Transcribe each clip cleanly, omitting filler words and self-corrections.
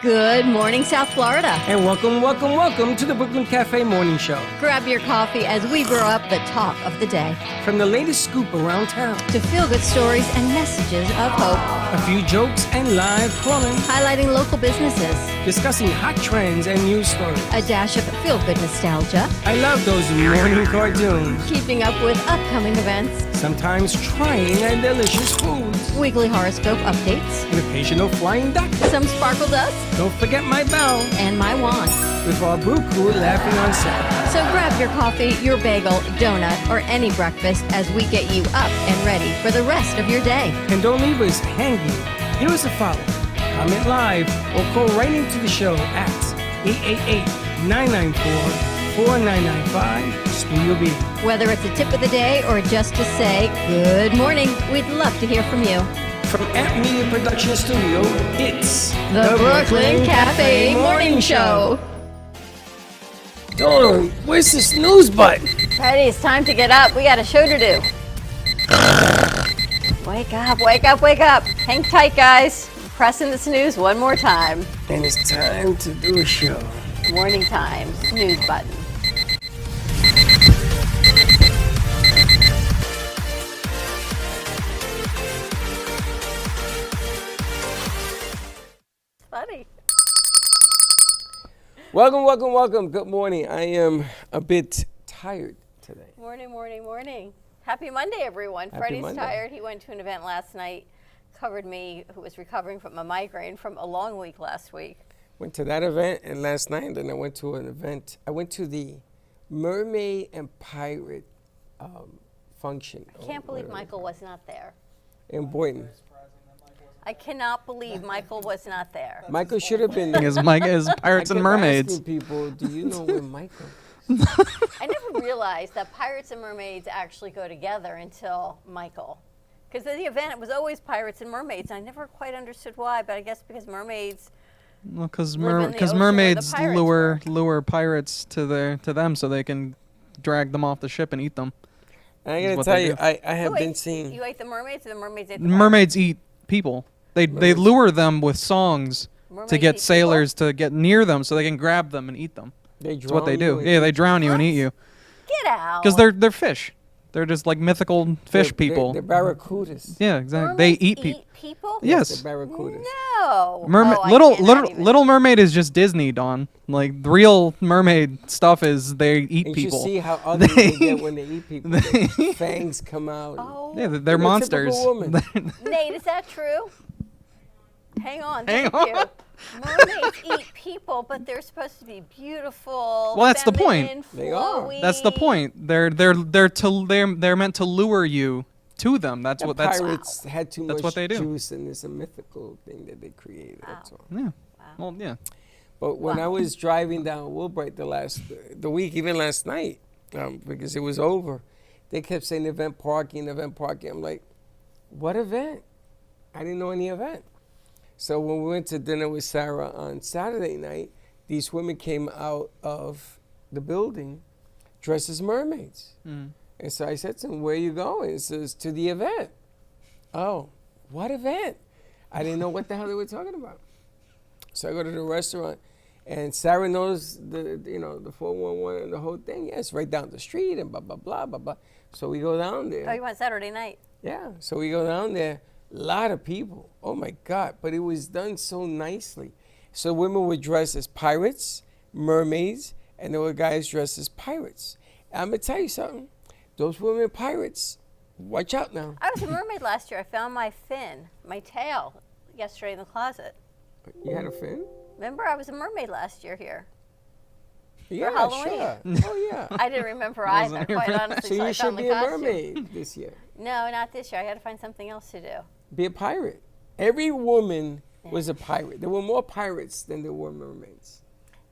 Good morning, South Florida. And welcome to the Brooklyn Cafe Morning Show. Grab your coffee as we brew up the talk of the day. From the latest scoop around town to feel-good stories and messages of hope. A few jokes and live calling. Highlighting local businesses. Discussing hot trends and news stories. A dash of feel-good nostalgia. I love those morning cartoons. Keeping up with upcoming events. Sometimes trying and delicious foods. Weekly horoscope updates. An occasional flying duck. Some sparkle dust. Don't forget my bell. And my wand. With our brew crew laughing on set. So grab your coffee, your bagel, donut, or any breakfast as we get you up and ready for the rest of your day. And don't leave us hanging. Give us a follow. Comment live or call right into the show at 888-994-4995 Studio B. Whether it's a tip of the day or just to say good morning, we'd love to hear from you. From Amp Media Production Studio, it's the Brooklyn Cafe Morning Show. Dawn, where's the snooze button? Freddie, it's time to get up. We got a show to do. Wake up, wake up, wake up. Hang tight, guys. Pressing the snooze one more time. And it's time to do a show. Morning time, snooze button. Funny. Welcome. Good morning. I am a bit tired today. Morning. Happy Monday, everyone. Freddie's tired. He went to an event last night, covered me, who was recovering from a migraine from a long week last week. Went to that event and last night, and then I went to an event. I went to the Mermaid and Pirate function. I can't believe Michael was not there. In Boynton. I cannot believe Michael was not there. Michael should have been there. Is Pirates and Mermaids. Asking people, do you know where Michael? I never realized that Pirates and Mermaids actually go together until Michael. Because the event was always Pirates and Mermaids. I never quite understood why, but I guess because mermaids. Well, because mermaids lure pirates to them so they can drag them off the ship and eat them. I gotta tell you, I have been seeing. You ate the mermaids, or the mermaids ate the mermaids eat people. They lure them with songs to get sailors to get near them so they can grab them and eat them. That's what they do. Yeah, they drown you and eat you. Get out. Because they're fish. They're just like mythical fish people. They're barracudas. Yeah, exactly. They eat people. Yes. They're barracudas. No. Little Mermaid is just Disney, Dawn. Like the real mermaid stuff is they eat people. You see how ugly they get when they eat people. Their fangs come out. Oh. Yeah, they're monsters. Nate, is that true? Hang on. Thank you. Mermaids eat people, but they're supposed to be beautiful. Well, that's the point. They are. That's the point. They're meant to lure you to them. That's what pirates had too much what they do. Juice, and it's a mythical thing that they created. Wow. That's all. Yeah. Wow. Well, yeah. But when I was driving down Woolbright the week, even last night, because it was over, they kept saying event parking. I'm like, what event? I didn't know any event. So when we went to dinner with Sarah on Saturday night, these women came out of the building dressed as mermaids. Mm. And so I said to them, where are you going? It says, to the event. Oh, what event? I didn't know what the hell they were talking about. So I go to the restaurant, and Sarah knows the 411 and the whole thing. Yes, right down the street and blah, blah, blah, blah, blah. So we go down there. Oh, you went Saturday night? Yeah, so we go down there. A lot of people. Oh my God! But it was done so nicely. So women were dressed as pirates, mermaids, and there were guys dressed as pirates. I'm gonna tell you something. Those women pirates, watch out now. I was a mermaid last year. I found my tail, yesterday in the closet. You had a fin? Remember, I was a mermaid last year here. Yeah, for Halloween. Sure. Oh yeah. I didn't remember either, quite honestly. So you should be a mermaid this year. No, not this year. I got to find something else to do. Be a pirate. Every woman was a pirate. There were more pirates than there were mermaids.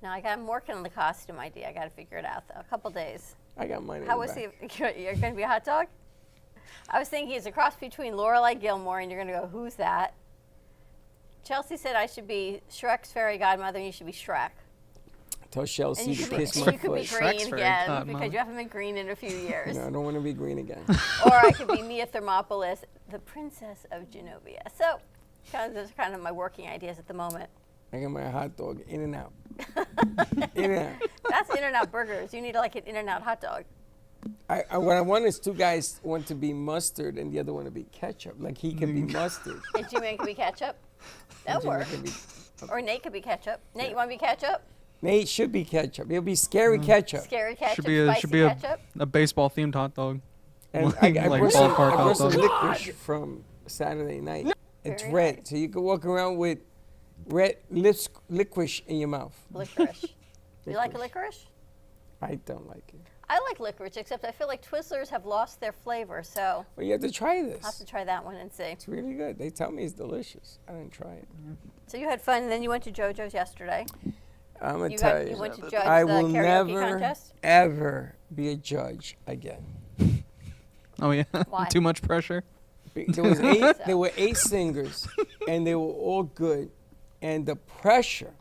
No, I'm working on the costume idea. I got to figure it out, though. A couple days. I got mine. How was you're going to be a hot dog? I was thinking it's a cross between Lorelai Gilmore, and you're going to go, who's that? Chelsea said I should be Shrek's fairy godmother, and you should be Shrek. Tell Chelsea to kiss my foot. You could be green again because you haven't been green in a few years. No, I don't want to be green again. Or I could be Mia Thermopolis, the Princess of Genovia. So those are kind of my working ideas at the moment. I get my hot dog in and out. In and out. That's In-N-Out burgers. You need like an In-N-Out hot dog. What I want is two guys, one to be mustard and the other one to be ketchup. Like he can be mustard. And G-Man could be ketchup. That'll Jimmy work. can be- Or Nate could be ketchup. Nate, you want to be ketchup? Nate should be ketchup. He'll be scary ketchup. Scary ketchup, Should be a spicy ketchup. baseball themed hot dog. And Like I brought some, ballpark I hot brought some dog. licorice from Saturday night. It's Very red, nice. so you can walk around with red licorice in your mouth. Licorice. You like licorice? I don't like it. I like licorice, except I feel like Twizzlers have lost their flavor, so Well, you have to try this. I'll have to try that one and see. It's really good. They tell me it's delicious. I didn't try it. So you had fun, and then you went to JoJo's yesterday. I'm gonna You tell got- you, you went to judge I the will karaoke never, contest? ever be a judge again. Oh yeah. Why? Too much pressure. There was eight. There were 8 singers, and they were all good, and the pressure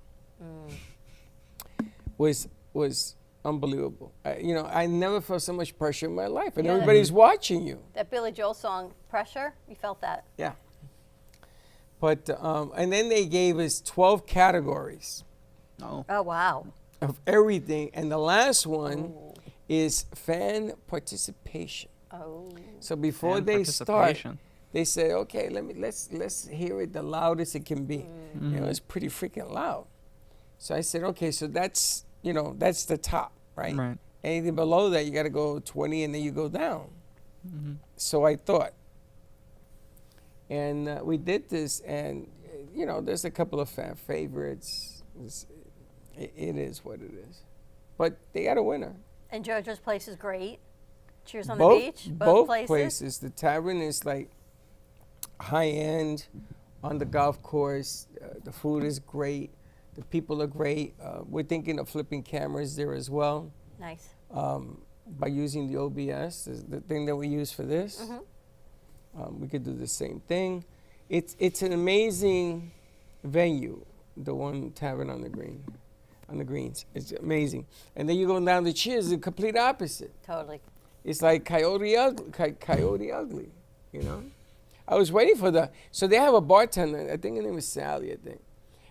was unbelievable. I never felt so much pressure in my life, and Yeah. everybody's watching you. That Billy Joel song, Pressure, you felt that. Yeah. But and then they gave us 12 categories Oh. Oh, wow. of everything, and the last one is fan participation. Oh. So before Fan they start, participation. they say, okay, let's hear it the loudest it can be. It's pretty freaking loud. So I said, okay, so that's the top, right? Right. Anything below that, you got to go 20, and then you go down. So I thought, and we did this, and there's a couple of fan favorites. It is what it is, but they got a winner. And JoJo's place is great. Cheers on both, the beach. Both places. The tavern is like high end on the golf course. The food is great. The people are great. We're thinking of flipping cameras there as well Nice. by using the OBS, the thing that we use for this. We could do the same thing. It's an amazing venue, the one tavern on the greens. It's amazing. And then you go down the Cheers, the complete opposite. Totally. It's like Coyote Ugly, I was waiting for so they have a bartender, I think her name is Sally,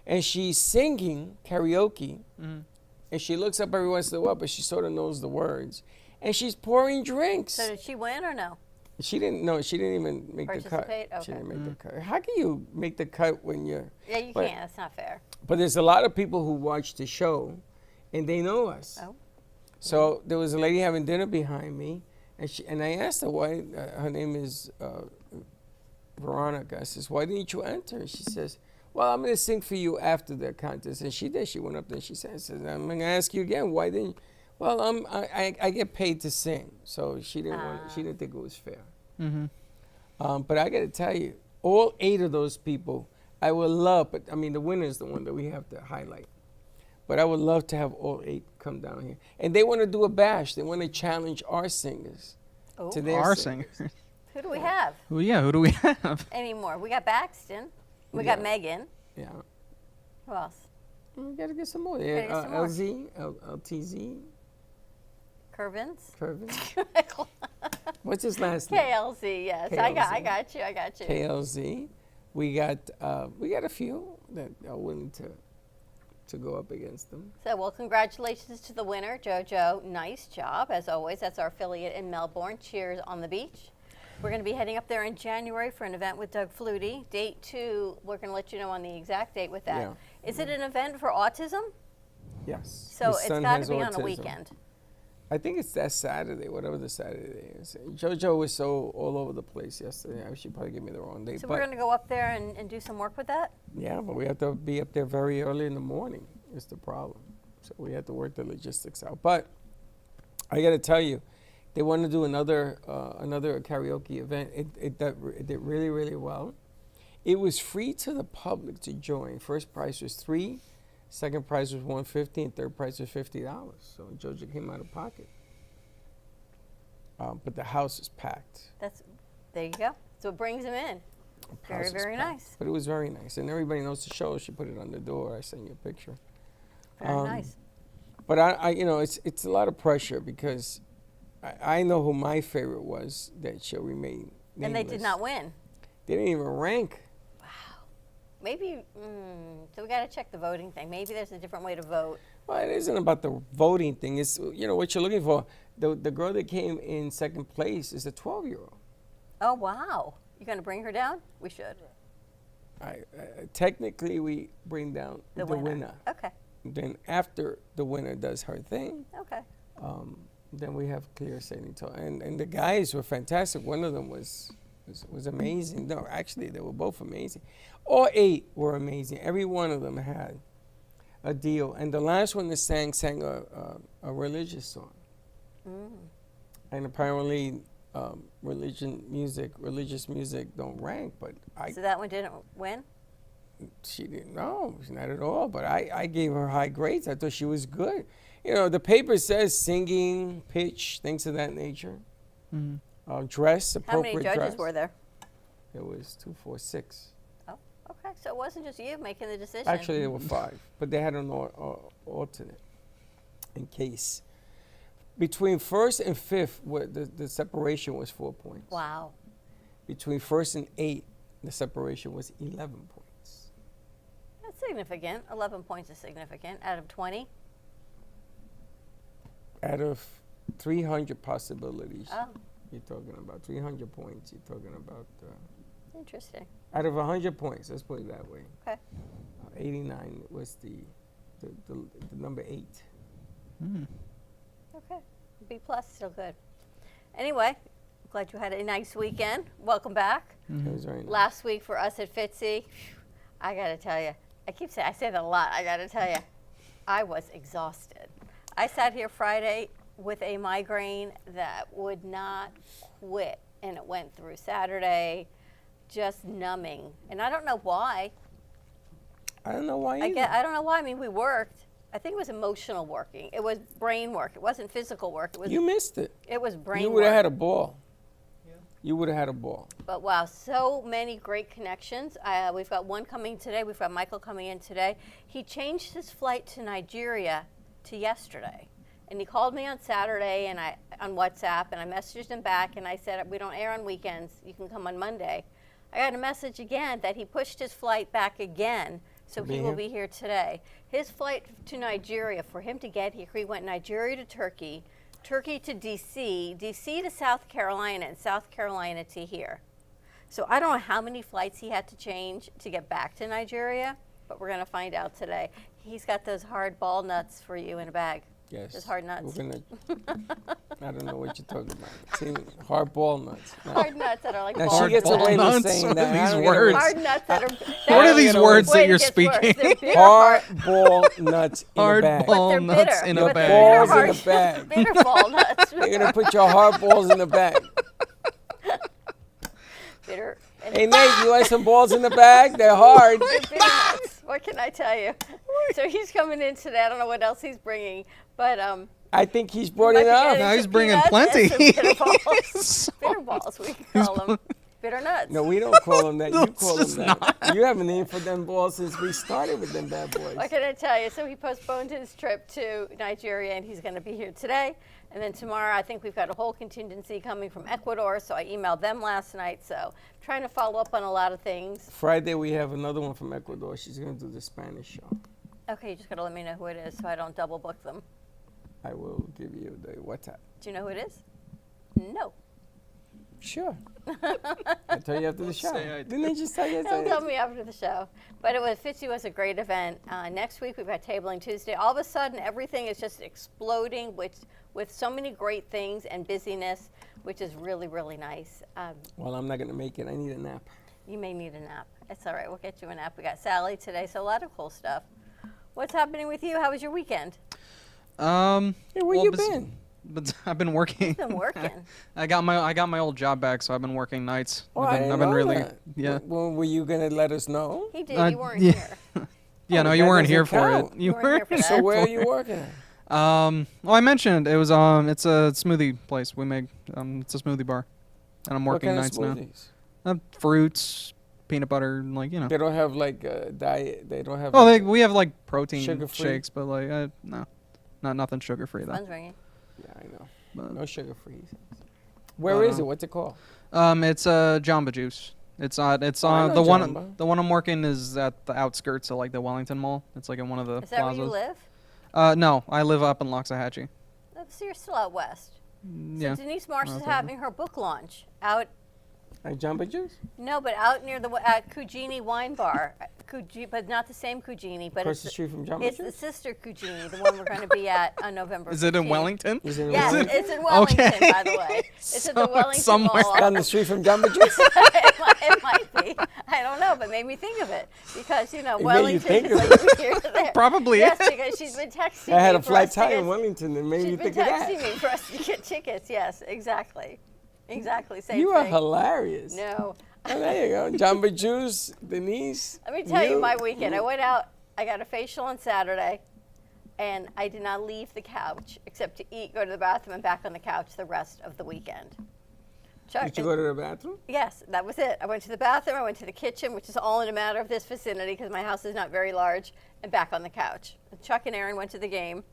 and she's singing karaoke, and she looks up every once in a while, but she sort of knows the words, and she's pouring drinks. So did she win or no? She didn't even make the cut. Participate? She Okay. didn't make the cut. How can you make the cut when you're... Yeah, you But- can't. That's not fair. But there's a lot of people who watch the show, and they know us. Oh. So there was a lady having dinner behind me, and I asked her why. Her name is Veronica. I says, "Why didn't you enter?" She says, "Well, I'm going to sing for you after the contest." And she did. She went up there and she said, "I'm going to ask you again. Why didn't?" Well, I get paid to sing, so she didn't she didn't think it was fair. But I got to tell you, all 8 of those people, I would love. But I mean, the winner is the one that we have to highlight. But I would love to have all 8 come down here. And they want to do a bash. They want to challenge our singers Oh. to their Our singers. singers. Who do we have Well, yeah. Who do we have? anymore? We got Baxton. We got Yeah. Megan. Yeah. Who else? We got to get some more. Gotta Yeah, get some more. LZ, LTZ, Curvins. Curvin. What's his last name? KLZ. Yes, I KLZ. got you. KLZ. We got a few that are willing to go up against them. So, well, congratulations to the winner, JoJo. Nice job, as always. That's our affiliate in Melbourne. Cheers on the beach. We're going to be heading up there in January for an event with Doug Flutie. Date 2, we're going to let you know on the exact date with that. Yeah. Is it an event for autism? Yes. So His it's son got to has be on a autism. weekend. I think it's that Saturday, whatever the Saturday is. JoJo was so all over the place yesterday. She probably gave me the wrong date. So but we're going to go up there and do some work with that? yeah, but we have to be up there very early in the morning is the problem. So we have to work the logistics out. But I got to tell you, they want to do another karaoke event. It did really, really well. It was free to the public to join. First prize was $3, second prize was $150, and third prize was $50. So JoJo came out of pocket. But the house is packed. There you go. So it brings them in. The house is Very packed. nice. But it was very nice, and everybody knows the show. She put it on the door. I sent you a picture. Very nice. But I it's a lot of pressure because I know who my favorite was that shall remain nameless. And they did not win. They didn't even rank. Wow. maybe, so we got to check the voting thing. Maybe there's a different way to vote. Well, it isn't about the voting thing. It's, what you're looking for. The girl that came in second place is a 12-year-old. Oh, wow. You going to bring her down? We should. Technically, we bring down the winner. Okay. Then after the winner does her thing, Okay. then we have clear sailing. And the guys were fantastic. One of them was amazing. No, actually, they were both amazing. All 8 were amazing. Every one of them had a deal. And the last one that sang a religious song. And apparently, religious music don't rank. But So that one didn't win? She didn't know, not at all. But I gave her high grades. I thought she was good. The paper says singing, pitch, things of that nature. Dress, appropriate dress. How many judges were there? There was 2, 4, 6. Oh, okay. So it wasn't just you making the decision. Actually, there were 5, but they had an alternate in case. Between first and fifth, the separation was 4 points. Wow. Between first and 8, the separation was 11 points. That's significant. 11 points is significant out of 20. Out of 300 possibilities. Oh. You're talking about 300 points. You're talking about. Interesting. Out of 100 points, let's put it that way. Okay. 89 was the number 8. Okay. B plus, still good. Anyway, glad you had a nice weekend. Welcome back. It was very nice. Last week for us at Fitzy, I got to tell you, I say that a lot. I got to tell you, I was exhausted. I sat here Friday with a migraine that would not quit, and it went through Saturday, just numbing. And I don't know why. I don't know why either. I don't know why. I mean, we worked. I think it was emotional working. It was brain work. It wasn't physical work. It was. You missed it. It was brain work. You would have had a ball. Yeah. You would have had a ball. But wow, so many great connections. We've got one coming today. We've got Michael coming in today. He changed his flight to Nigeria to yesterday. And he called me on Saturday and on WhatsApp, and I messaged him back, and I said, we don't air on weekends. You can come on Monday. I got a message again that he pushed his flight back again, so he will be here today. His flight to Nigeria, for him to get here, he went Nigeria to Turkey, Turkey to D.C., D.C. to South Carolina, and South Carolina to here. So I don't know how many flights he had to change to get back to Nigeria, but we're going to find out today. He's got those hard ball nuts for you in a bag. Yes. Just hard nuts. I don't know what you're talking about. See, hard ball nuts. No. Hard nuts that are like now balls. she gets away with saying What that. are these words? Hard nuts that are. What are these words that you're speaking? Hard ball nuts in a Hard bag. ball But they're nuts bitter. in Your a bag. balls They're in a bag. Bitter ball nuts. You're going to put your hard balls in the bag. Bitter. Hey, Nate, you want some balls in the bag? They're hard. They're bitter nuts. What can I tell you? So he's coming in today. I don't know what else he's bringing, but I think he's brought enough. Now he's bringing plenty. Bitter balls. Bitter balls, we can call them. Bitter nuts. No, we don't call them that. You call them it's that. You haven't named for them balls since we started with them bad boys. What can I tell you? So he postponed his trip to Nigeria, and he's going to be here today. And then tomorrow, I think we've got a whole contingency coming from Ecuador, so I emailed them last night. So I'm trying to follow up on a lot of things. Friday, we have another one from Ecuador. She's going to do the Spanish show. Okay, you just got to let me know who it is so I don't double book them. I will give you the WhatsApp. Do you know who it is? No. Sure. I'll tell you after the show. Didn't I just tell you? He'll tell me after the show. But Fitzy was a great event. Next week, we've got Tabling Tuesday. All of a sudden, everything is just exploding with so many great things and busyness, which is really, really nice. Well, I'm not going to make it. I need a nap. You may need a nap. It's all right. We'll get you a nap. We got Sally today, so a lot of cool stuff. What's happening with you? How was your weekend? Hey, where you been? But I've been working. You've been working. I got my old job back, so I've been working nights. Oh, I've been know really that. yeah. Well, were you going to let us know? He did. You weren't yeah. here. Yeah, Oh, no, you that weren't doesn't here for count. it. You weren't here for that. So where are you working at? Well, I mentioned it was it's a smoothie place. We make it's a smoothie bar, and I'm working what kind nights of now. smoothies? Fruits, peanut butter, They don't have like a diet. They don't have. Oh, like we have like protein sugar-free? shakes, but like no, nothing sugar free though. Phone's ringing. Yeah, I know. But, No sugar free. Where is it? What's it called? It's Jamba Juice It's I know the Jamba. one I'm working is at the outskirts of like the Wellington Mall. It's like in one of the Is that plazas. where you live? No, I live up in Loxahatchee. Oh, so you're still out west. Yeah. So Denise Marsh is Okay. having her book launch out. Like Jamba Juice? No, but out near the at Cugini Wine Bar, but not the same Cugini, but Across the street from Jamba it's the Juice? sister Cugini, the one we're going to be at on November. Is it in 15th. Wellington? Is it in Yes, Wellington? it's in Wellington, Okay. by the way. It's at the So it's Wellington somewhere Mall. Down the street from Jamba Juice? It might be. I don't know, but made me think of it because made you Wellington think is of like it. here to there. Probably Yes, is. because she's been texting me. I had a for flat us to tire get- in Wellington that made She's me been think of texting that. me for us to get tickets. Yes, exactly. Same You are thing. hilarious. No. Oh, there you go. Jamba Juice, Denise. Let me tell you my weekend. I went out, I got a facial on Saturday, and I did not leave the couch except to eat, go to the bathroom, and back on the couch the rest of the weekend. Chuck, Did you go to the bathroom? Yes, that was it. I went to the bathroom, I went to the kitchen, which is all in a matter of this vicinity because my house is not very large, and back on the couch. Chuck and Aaron went to the game,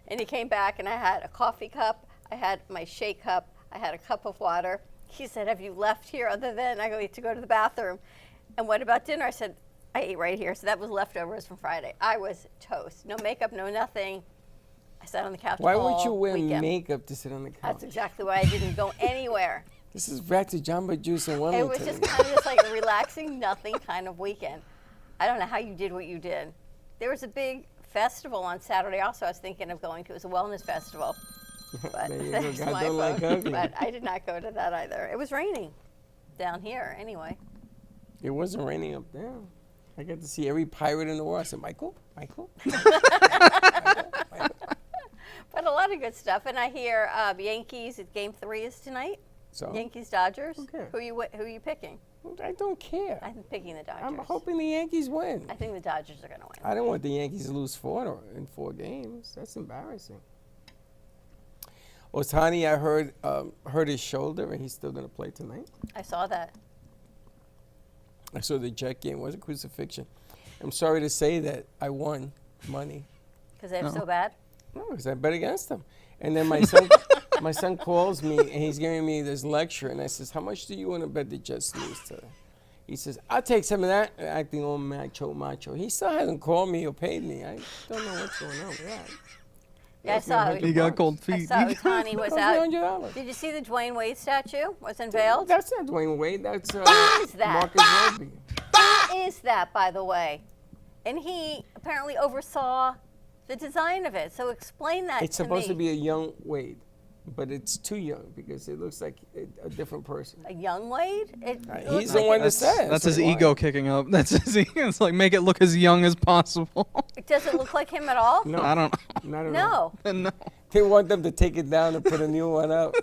and he came back, and I had a coffee cup, I had my shake cup, I had a cup of water. He said, "Have you left here other than I go to go to the bathroom?" And what about dinner? I said, "I ate right here." So that was leftovers from Friday. I was toast. No makeup, no nothing. I sat on the couch Why all would you wear weekend. makeup to sit on the couch? That's exactly why I didn't go anywhere. This is back to Jamba Juice in It Wellington. was just kind of just like a relaxing, nothing kind of weekend. I don't know how you did what you did. There was a big festival on Saturday also I was thinking of going to. It was a wellness festival. But There you go. that's God my don't like fault. ugly. But I did not go to that either. It was raining down here anyway. It wasn't raining up there. I got to see every pirate in the world. I said, Michael? But a lot of good stuff. And I hear Yankees at Game 3 is tonight. So Yankees Dodgers. Okay. Who are you picking? I don't care. I'm picking the Dodgers. I'm hoping the Yankees win. I think the Dodgers are going to win. I don't want the Yankees to lose in 4 games. That's embarrassing. Ohtani, I heard, hurt his shoulder, and he's still going to play tonight. I saw that. I saw the Jet game. It was a crucifixion. I'm sorry to say that I won money. Because they're so bad. No, because I bet against them. And then my son calls me, and he's giving me this lecture, and I says, "How much do you want to bet the Jets lose today?" He says, "I'll take some of that," acting all macho. He still hasn't called me or paid me. I don't know what's going on with that. Yeah, I saw it. He got cold I feet. saw Ohtani was That out. $100. Did you see the Dwayne Wade statue was unveiled? That's not Dwayne Wade. That's is that? Marcus Roby. Who is that, by the way? And he apparently oversaw the design of it. So explain that It's to supposed me. to be a young Wade, but it's too young because it looks like a different person. A young Wade? He's the one that said. That's his ego kicking up. That's his ego. It's like make it look as young as possible. Does it look like him at all? No, I don't not at No. all. know. They want them to take it down and put a new one up.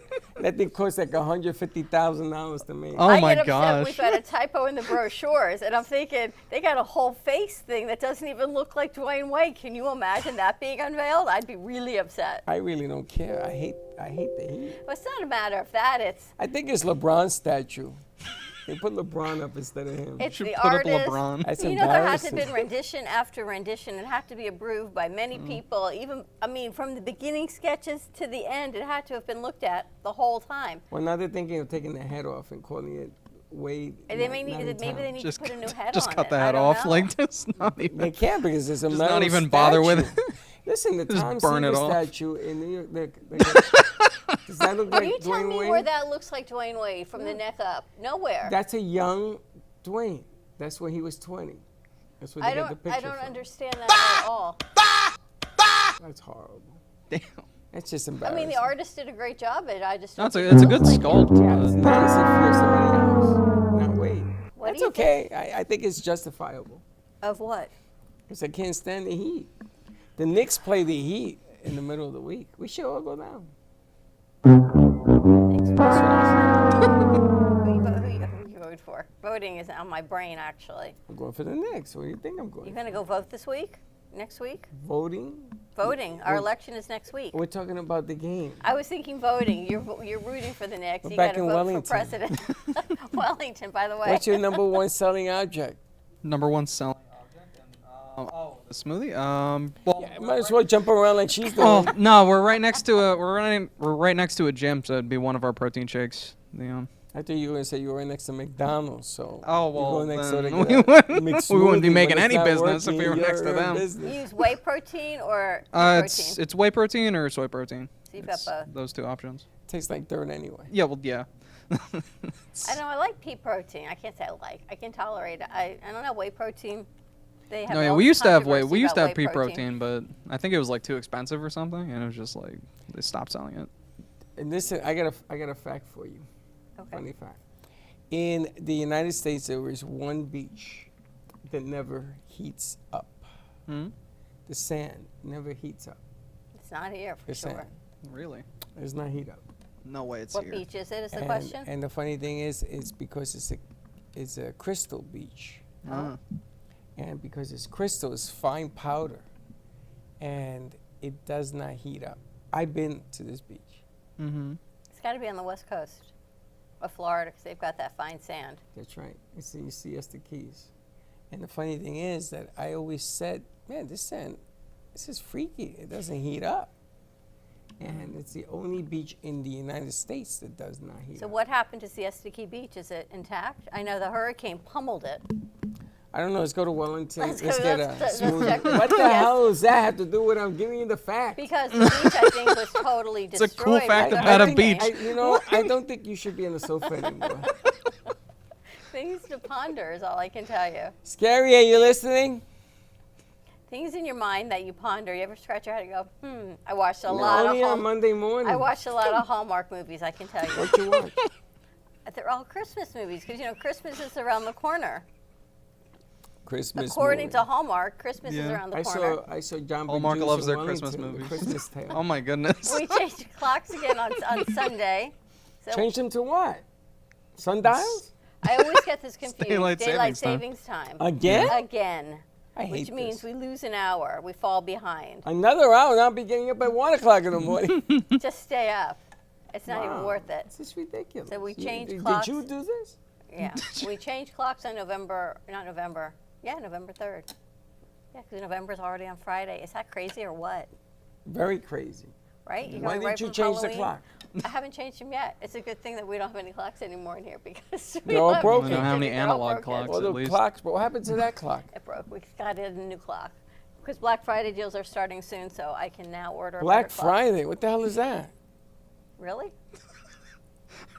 That thing costs like $150,000 to make. Oh I my get upset gosh. we've got a typo in the brochures, and I'm thinking they got a whole face thing that doesn't even look like Dwayne Wade. Can you imagine that being unveiled? I'd be really upset. I really don't care. I hate the Heat. But it's not a matter of that. I think it's LeBron's statue. They put LeBron up instead of him. It's Should the put up artist. LeBron. That's You know, there has to have embarrassing. been rendition after rendition. It had to be approved by many people. Even, I mean, from the beginning sketches to the end, it had to have been looked at the whole time. Well, now they're thinking of taking the head off and calling it Wade. And they not- may need not to, in maybe they town. need Just, to put a new head just on cut it. the I head don't off. know. Like this. Not They even. can't because it's a Just metal not even bother with statue. it. Listen, the Just Tom burn it Seaver off. statue in New York. Does that look like You tell Dwayne me Wade? where that looks like Dwayne Wade from the neck up. Nowhere. That's a young Dwayne. That's when he was 20. That's where they got the picture I don't from. understand that at all. That's horrible. Damn. That's just I embarrassing. mean, the artist did a great job. I just don't That's think a, it's a it good looks like him. sculpt. Yeah, it's nice if you're somebody else, not Wade. What That's do you okay. I think it's justifiable. Of what? Because I can't stand the Heat. The Knicks play the Heat in the middle of the week. We should all go down. Who you vote for? Voting is on my brain, actually. I'm going for the Knicks. What do you think I'm going You for? going to go vote this week? Next week? Voting? Voting. Our Well- election is next week. We're talking about the game. I was thinking voting. You're rooting for the Knicks. We're You back got to in vote Wellington. for president. Wellington, by the way. What's your number one selling object? Number one selling object. The smoothie. Well, Yeah, might as well jump around like she's doing. oh no, we're right next to a we're right next to a gym, so it'd be one of our protein shakes. I thought you were going to say you were right next to McDonald's, so. Oh, you well, go next then door to we get a wouldn't- mixed we wouldn't be smoothie making when it's any not business if we working, were next to you're in them. You business. use whey protein or protein? It's whey protein or soy protein. So you've got It's both. those two options. Tastes like dirt anyway. Yeah, well, yeah. I know I like pea protein. I can't say I like. I can tolerate it. I don't know whey protein. They have No, yeah, all we this used to have whey. controversy We used to about have pea protein, but I think it was like too expensive or something, and it was just like they stopped selling it. And listen, I got a fact for you. Okay. Funny fact. In the United States, there is one beach that never heats up. Hmm? The sand never heats up. It's not here for The sure. sand Really? It does not heat up. No way it's What here. beach is it? Is the and, question? And the funny thing is, it's because it's a crystal beach. Ah. And because it's crystal, it's fine powder. And it does not heat up. I've been to this beach. Mm-hmm. It's got to be on the west coast of Florida because they've got that fine sand. That's right. It's in Siesta Keys. And the funny thing is that I always said, man, this sand, this is freaky. It doesn't heat up. And it's the only beach in the United States that does not heat So up. what happened to Siesta Key Beach? Is it intact? I know the hurricane pummeled it. I don't know. Let's go to Wellington. Let's Let's go- get let's- a let's smoothie. check the What the GPS. hell does that have to do with I'm giving you the fact? Because the beach, I think, was totally It's a destroyed. cool fact by the about a hurricane. beach. You know, I don't think you should be on the sofa anymore. Things to ponder is all I can tell you. Scary, are you listening? Things in your mind that you ponder. You ever scratch your head and go, I watched a No, lot of only on Monday morning. I watched a lot of Hallmark movies, I can tell you. What you watch? They're all Christmas movies because, Christmas is around the corner. Christmas According movie. to Hallmark, Christmas is Yeah. around the I corner. saw John Hallmark Belushi loves in their Wellington, Christmas The movies. Christmas Tale. Oh my goodness. We changed clocks again on Sunday. So Change them to what? Sundials? I always get this confused. Daylight savings time. savings time. Again? Again. I hate Which means this. we lose an hour. We fall behind. Another hour, and I'll be getting up at 1 o'clock in the morning. Just stay up. It's not even Wow. worth it. This is ridiculous. So we changed Did clocks. you do this? Yeah. We changed clocks on November 3rd. Yeah, because November's already on Friday. Is that crazy or what? Very crazy. Right? You're Why going right didn't you from change the Halloween. clock? I haven't changed them yet. It's a good thing that we don't have any clocks anymore in here because They're all haven't broken. We don't have changed any it. They're all analog broken. clocks. Well, the at least. clocks, but what happened to that clock? It broke. We got a new clock because Black Friday deals are starting soon, so I can now order a Black better clock. Friday? What the hell is that? Really?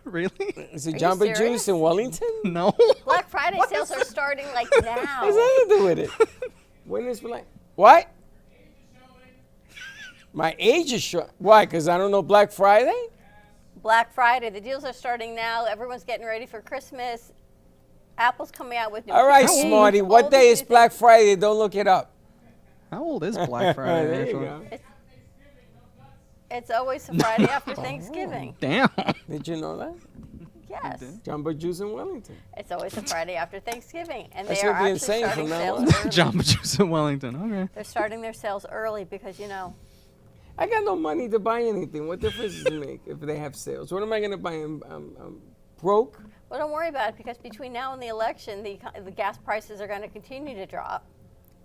Really? Is it Are you Jamba Juice serious? in Wellington? No. Black Friday sales are starting like What does now. that have to do with it? When is Black? What? My age is short. Why? Because I don't know Black Friday? Black Friday, the deals are starting now. Everyone's getting ready for Christmas. Apple's coming out with new All right, PCs, Smarty. all What these day new is Black Friday? Don't look it up. How old is Black Friday? There you actually? go. things. It's always the Friday after Thanksgiving. Damn. Did you know that? Yes. Jamba Juice in Wellington. It's always the Friday after Thanksgiving. And That's they are what being actually saying starting from now sales on. early. Jamba Juice in Wellington. Okay. They're starting their sales early because, I got no money to buy anything. What difference does it make if they have sales? What am I going to buy? I'm broke. well, don't worry about it because between now and the election, the gas prices are going to continue to drop.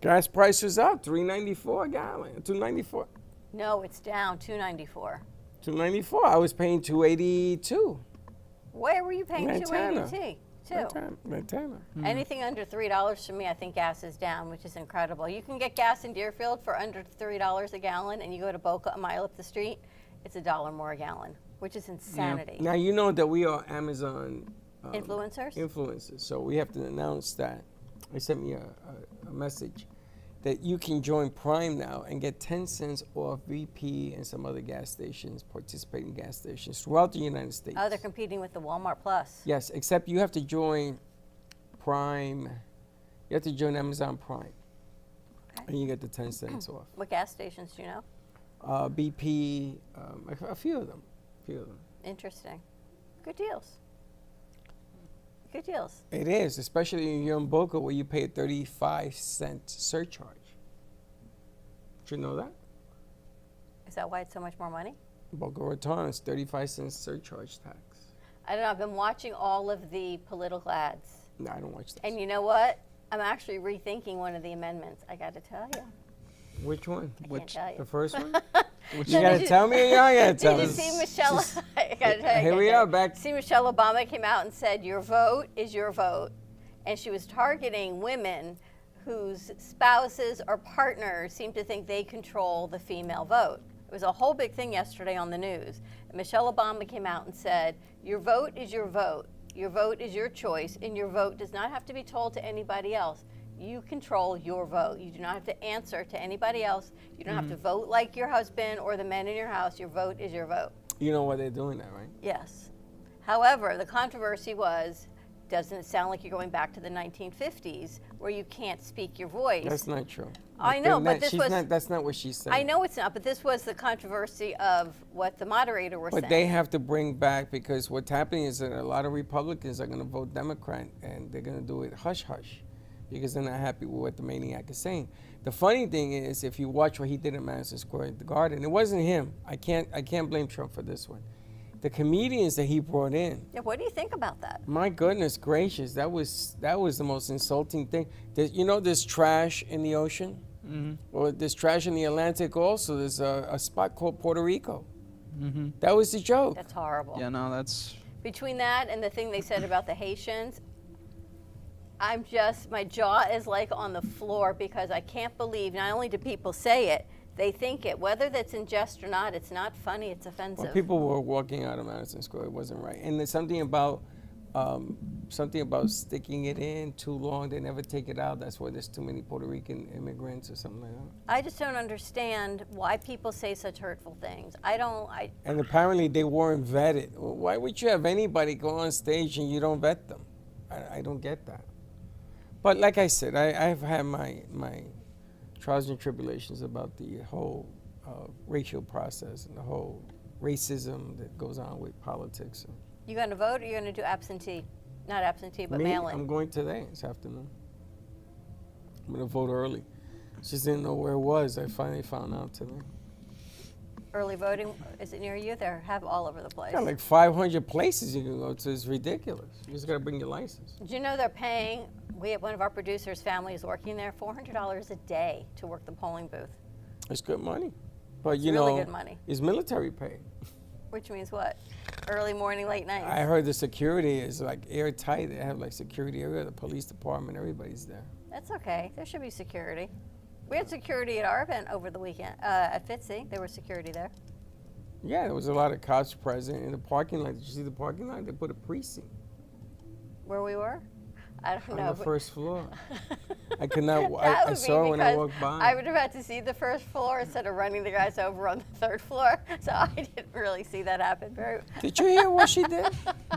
Gas prices up. $3.94 a gallon. $2.94. No, it's down $2.94. $2.94. I was paying $2.82. Where were you paying Montana. $2.82? Montana. Anything under $3 for me, I think gas is down, which is incredible. You can get gas in Deerfield for under $3 a gallon, and you go to Boca a mile up the street, it's $1 more a gallon, which is insanity. Now you know that we are Amazon Influencers? so we have to announce that. They sent me a message that you can join Prime now and get 10 cents off VP and some other gas stations, participating gas stations throughout the United States. Oh, they're competing with the Walmart Plus. Yes, except you have to join Prime. You have to join Amazon Prime, Okay. and you get the 10 cents off. What gas stations do you know? BP, a few of them. Interesting. Good deals. Good deals. It is, especially in you're in Boca where you pay a 35-cent surcharge. Did you know that? Is that why it's so much more money? Boca Raton is 35-cent surcharge tax. I don't know. I've been watching all of the political ads. No, I don't watch that. And you know what? I'm actually rethinking one of the amendments. I got to tell you. Which one? Can't tell you. The first one? Which You gotta tell me or you gotta tell Did me? you see Michelle? I gotta tell you, Here we are back. See, Michelle Obama came out and said, "Your vote is your vote," and she was targeting women whose spouses or partners seem to think they control the female vote. It was a whole big thing yesterday on the news. And Michelle Obama came out and said, "Your vote is your vote. Your vote is your choice, and your vote does not have to be told to anybody else. You control your vote. You do not have to answer to anybody else. You don't have to vote like your husband or the men in your house. Your vote is your vote." You know why they're doing that, right? Yes. However, the controversy was, doesn't it sound like you're going back to the 1950s where you can't speak your voice? That's not true. I know, but this was... That's not what she said. I know it's not, but this was the controversy of what the moderator was saying. But they have to bring back, because what's happening is that a lot of Republicans are going to vote Democrat, and they're going to do it hush-hush because they're not happy with what the maniac is saying. The funny thing is, if you watch what he did at Madison Square Garden, it wasn't him. I can't blame Trump for this one. The comedians that he brought in. Yeah, what do you think about that? My goodness gracious, that was the most insulting thing. There's trash in the ocean? Mm-hmm. Or there's trash in the Atlantic also. There's a spot called Puerto Rico. Mm-hmm. That was the joke. That's horrible. Yeah, no, that's... Between that and the thing they said about the Haitians, my jaw is like on the floor because I can't believe not only do people say it, they think it. Whether that's in jest or not, it's not funny, it's offensive. Well, people were walking out of Madison Square. It wasn't right. And there's something about sticking it in too long. They never take it out. That's why there's too many Puerto Rican immigrants or something like that. I just don't understand why people say such hurtful things. And apparently they weren't vetted. Why would you have anybody go on stage and you don't vet them? I don't get that. But like I said, I've had my trials and tribulations about the whole racial process and the whole racism that goes on with politics. You going to vote or you going to do absentee? Not absentee, but Me, mail-in. I'm going today, this afternoon. I'm going to vote early. Just didn't know where it was. I finally found out today. Early voting, is it near you? They have all over the place. Got like 500 places you can go to. It's ridiculous. You just got to bring your license. Did you know they're paying, we have one of our producers' family is working there, $400 a day to work the polling booth. It's good money. But It's you really know, good money. it's military pay. Which means what? Early morning, late night. I heard the security is like airtight. They have like security area, the police department, everybody's there. That's okay. There should be security. We had security at our event over the weekend at Fitzy. There was security there. Yeah, there was a lot of cops present in the parking lot. Did you see the parking lot? They put a precinct Where we were? I don't know. on the first floor. I could not. That I would saw be it when I because walked by. I would have had to see the first floor instead of running the guys over on the third floor. So I didn't really see that happen. Did you hear what she did?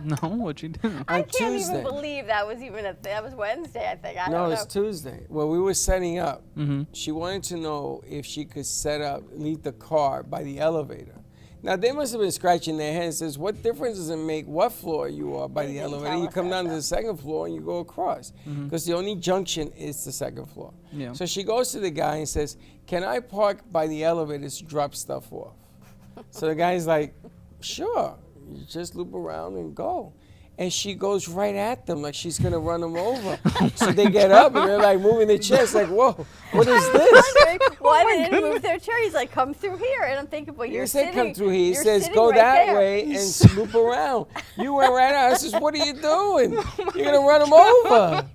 No, what'd you do? I On can't Tuesday. even believe that was that was Wednesday, I think. I No, don't know. it's Tuesday. Well, we were setting up. Mm-hmm. She wanted to know if she could leave the car by the elevator. Now, they must have been scratching their heads. Says, what difference does it make what floor you are by They the didn't elevator? tell You us come that, down to though. the second floor and you go across. Because the only junction is the second floor. Yeah. So she goes to the guy and says, can I park by the elevator to drop stuff off? So the guy's like, sure. You just loop around and go. And she goes right at them like she's going to run them over. So they get up and they're like moving their chairs like, whoa, what is this? Why didn't they move their chair? He's like, come through here. And I'm thinking, well, He you're said sitting. come through here. He you're says sitting go right that there. way and swoop around. You went right out. I says, what are you doing? You're going to run them over.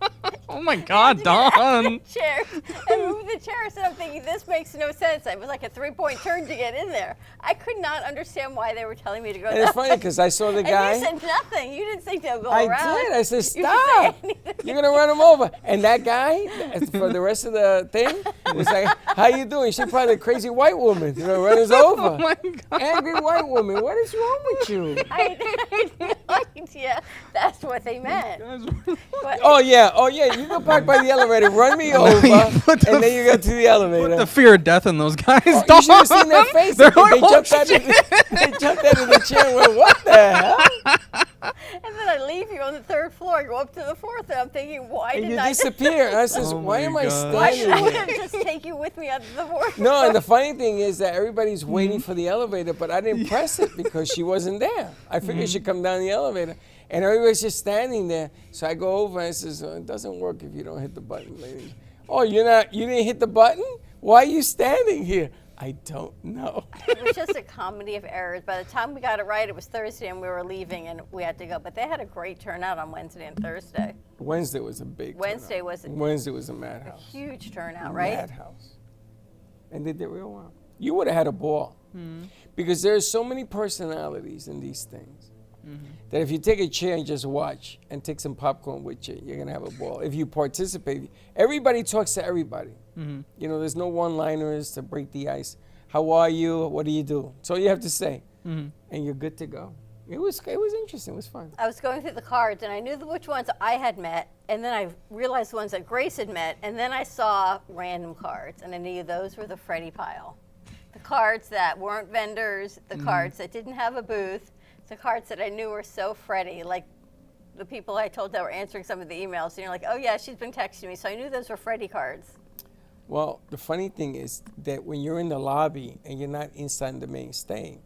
Oh my God, Don! Chairs and move the chairs. And I'm thinking, this makes no sense. It was like a 3-point turn to get in there. I could not understand why they were telling me to go And that it's funny because I saw the guy. And you said nothing. You didn't say to go I around. did. I said, You didn't say stop. anything. You're going to run him over. And that guy, for the rest of the thing, was like, how you doing? She's probably a crazy white woman. You know, run us over. Oh my God! Angry white woman. What is wrong with you? I had no idea that's what they meant. But Oh, yeah. You can park by the elevator. Run me over. put the And then you go to the elevator. Put the fear of death in those guys. You Don. should have seen their faces. They're They like, "Oh, jumped out of the chair and went, what the hell? and then I leave you on the third floor and go up to the fourth, and I'm thinking, why And didn't you I disappear. And I says, Oh why my am I God. Why did standing I here? wouldn't just take you with me out the fourth? No, and the funny thing is that everybody's waiting for the elevator, but I didn't press it because she wasn't there. I figured she'd come down the elevator. And everybody's just standing there. So I go over and I says, it doesn't work if you don't hit the button, lady. Oh, you didn't hit the button? Why are you standing here? I don't know. It was just a comedy of errors. By the time we got it right, it was Thursday and we were leaving and we had to go. But they had a great turnout on Wednesday and Thursday. Wednesday was a big Wednesday turnout. was a madhouse. Huge turnout, right? Madhouse. And they did real well. You would have had a ball. Because there's so many personalities in these things that if you take a chair and just watch and take some popcorn with you, you're going to have a ball. If you participate, everybody talks to everybody. You know, there's no one-liners to break the ice. How are you? What do you do? That's all you have to say. And you're good to go. It was interesting. It was fun. I was going through the cards and I knew which ones I had met, and then I realized the ones that Grace had met, and then I saw random cards, and I knew those were the Freddie pile. The cards that weren't vendors, the cards that didn't have a booth, the cards that I knew were so Freddie, like the people I told that were answering some of the emails, and you're like, oh yeah, she's been texting me, so I knew those were Freddie cards. Well, the funny thing is that when you're in the lobby and you're not inside the main stage,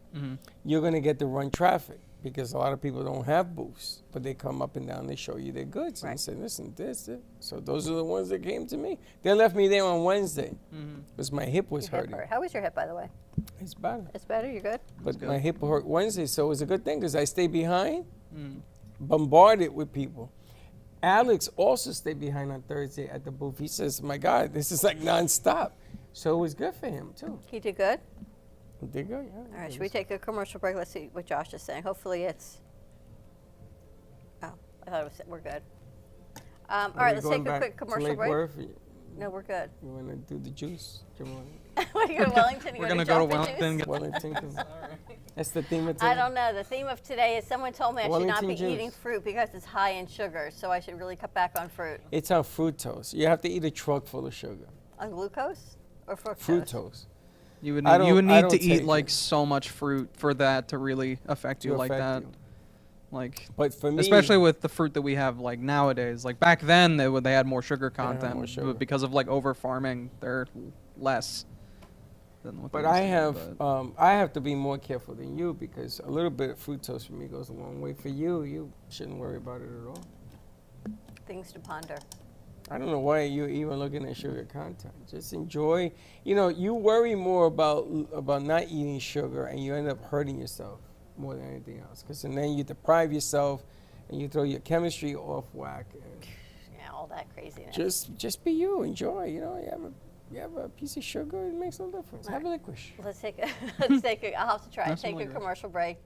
you're going to get to run traffic because a lot of people don't have booths, but they come up and down, they show you their goods, and they say, listen, this. So those are the ones that came to me. They left me there on Wednesday because my hip was hurting. How was your hip, by the way? It's better. It's better? You're good? But my hip hurt Wednesday, so it was a good thing because I stayed behind, bombarded with people. Alex also stayed behind on Thursday at the booth. He says, my God, this is like nonstop. So it was good for him, too. He did good? He did good, yeah. All right, should we take a commercial break? Let's see what Josh is saying. Hopefully it's... Oh, I thought it was... We're good. All right, let's take a quick commercial break. No, we're good. You want to do the juice, Jamal? Want to go to Wellington? We're going to go to Wellington. Wellington. That's the theme of today? I don't know. The theme of today is someone told me I should not be juice. eating fruit because it's high in sugar, so I should really cut back on fruit. It's on fructose. You have to eat a truck full of sugar. On glucose or fructose? Fructose. You would need to eat like so much fruit for that to really affect you like that. Like, but for me, especially with the fruit that we have like nowadays. Like back then, they had more sugar content, but because of like over farming, they're less than what. But I have to be more careful than you because a little bit of fructose for me goes a long way. For you, you shouldn't worry about it at all. Things to ponder. I don't know why you're even looking at sugar content. Just enjoy. You know, you worry more about not eating sugar, and you end up hurting yourself more than anything else. Because then you deprive yourself, and you throw your chemistry off whack. Yeah, all that craziness. Just be you. Enjoy. You know, you have a piece of sugar. It makes no difference. Have a licorice. Let's take a. I'll have to try. Take a commercial break.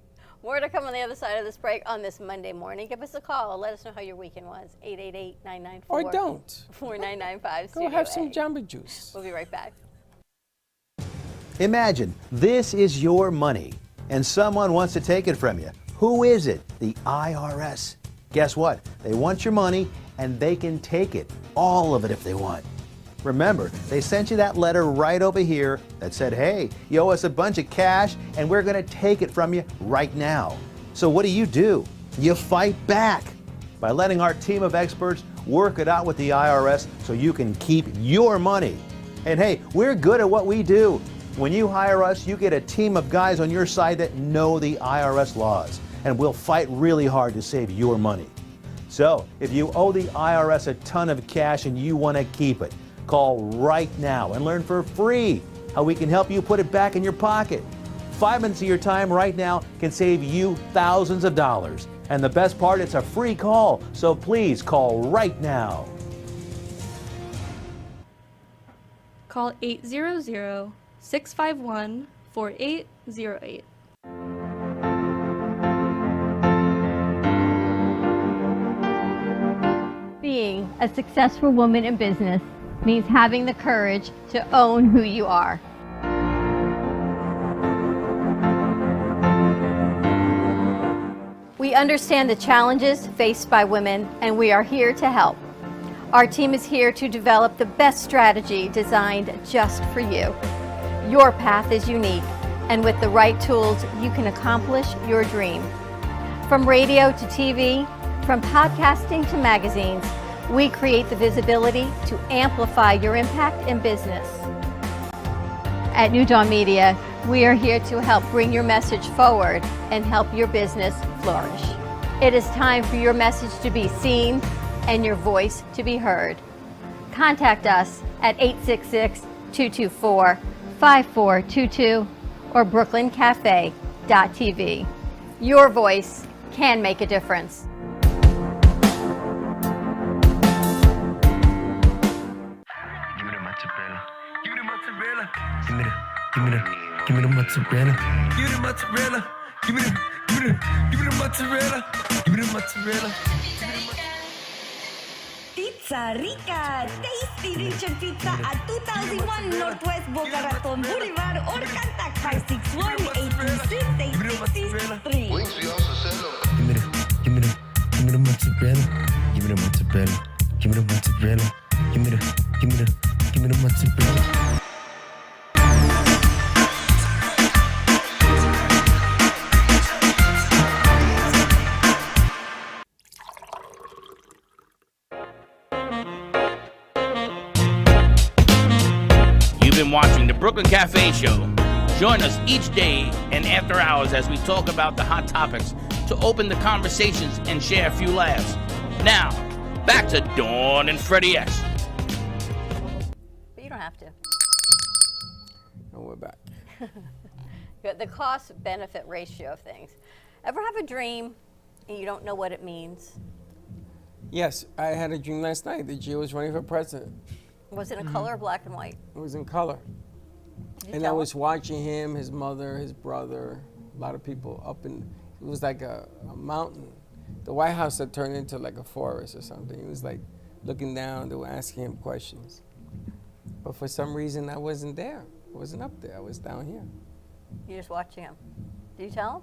More to come on the other side of this break on this Monday morning. Give us a call. Let us know how your weekend was. 888-994. Or don't. 4995. Go have some Jamba Juice. We'll be right back. Imagine this is your money and someone wants to take it from you. Who is it? The IRS. Guess what? They want your money and they can take it. All of it if they want. Remember, they sent you that letter right over here that said, hey, you owe us a bunch of cash and we're going to take it from you right now. So what do? You fight back by letting our team of experts work it out with the IRS so you can keep your money. And hey, we're good at what we do. When you hire us, you get a team of guys on your side that know the IRS laws, and we'll fight really hard to save your money. So if you owe the IRS a ton of cash and you want to keep it, call right now and learn for free how we can help you put it back in your pocket. 5 minutes of your time right now can save you thousands of dollars. And the best part, it's a free call. So please call right now. Call 800-651-4808. Being a successful woman in business means having the courage to own who you are. We understand the challenges faced by women, and we are here to help. Our team is here to develop the best strategy designed just for you. Your path is unique, and with the right tools, you can accomplish your dream. From radio to TV, from podcasting to magazines, we create the visibility to amplify your impact in business. At New Dawn Media, we are here to help bring your message forward and help your business flourish. It is time for your message to be seen and your voice to be heard. Contact us at 224-5422 or brooklyncafe.tv. Your voice can make a difference. Give me the mozzarella. Give me the mozzarella. Give me the mozzarella. Give me the mozzarella. Pizza Rica, tasty Richard Pizza at 2001 Northwest Boca Raton Boulevard or contact 561-826-8663. Give me the mozzarella. Give me the mozzarella. Give me the mozzarella. Give me the mozzarella. You've been watching the Brooklyn Cafe Show. Join us each day and after hours as we talk about the hot topics to open the conversations and share a few laughs. Now, back to Dawn and Freddie S. But you don't have to. And we're back. The cost-benefit ratio of things. Ever have a dream and you don't know what it means? Yes, I had a dream last night that Gio was running for president. Was it in color or black and white? It was in color. Did you And I tell was him? watching him, his mother, his brother, a lot of people up in, it was like a mountain. The White House had turned into like a forest or something. He was like looking down, they were asking him questions. But for some reason, I wasn't there. I wasn't up there, I was down here. You're just watching him. Did you tell him?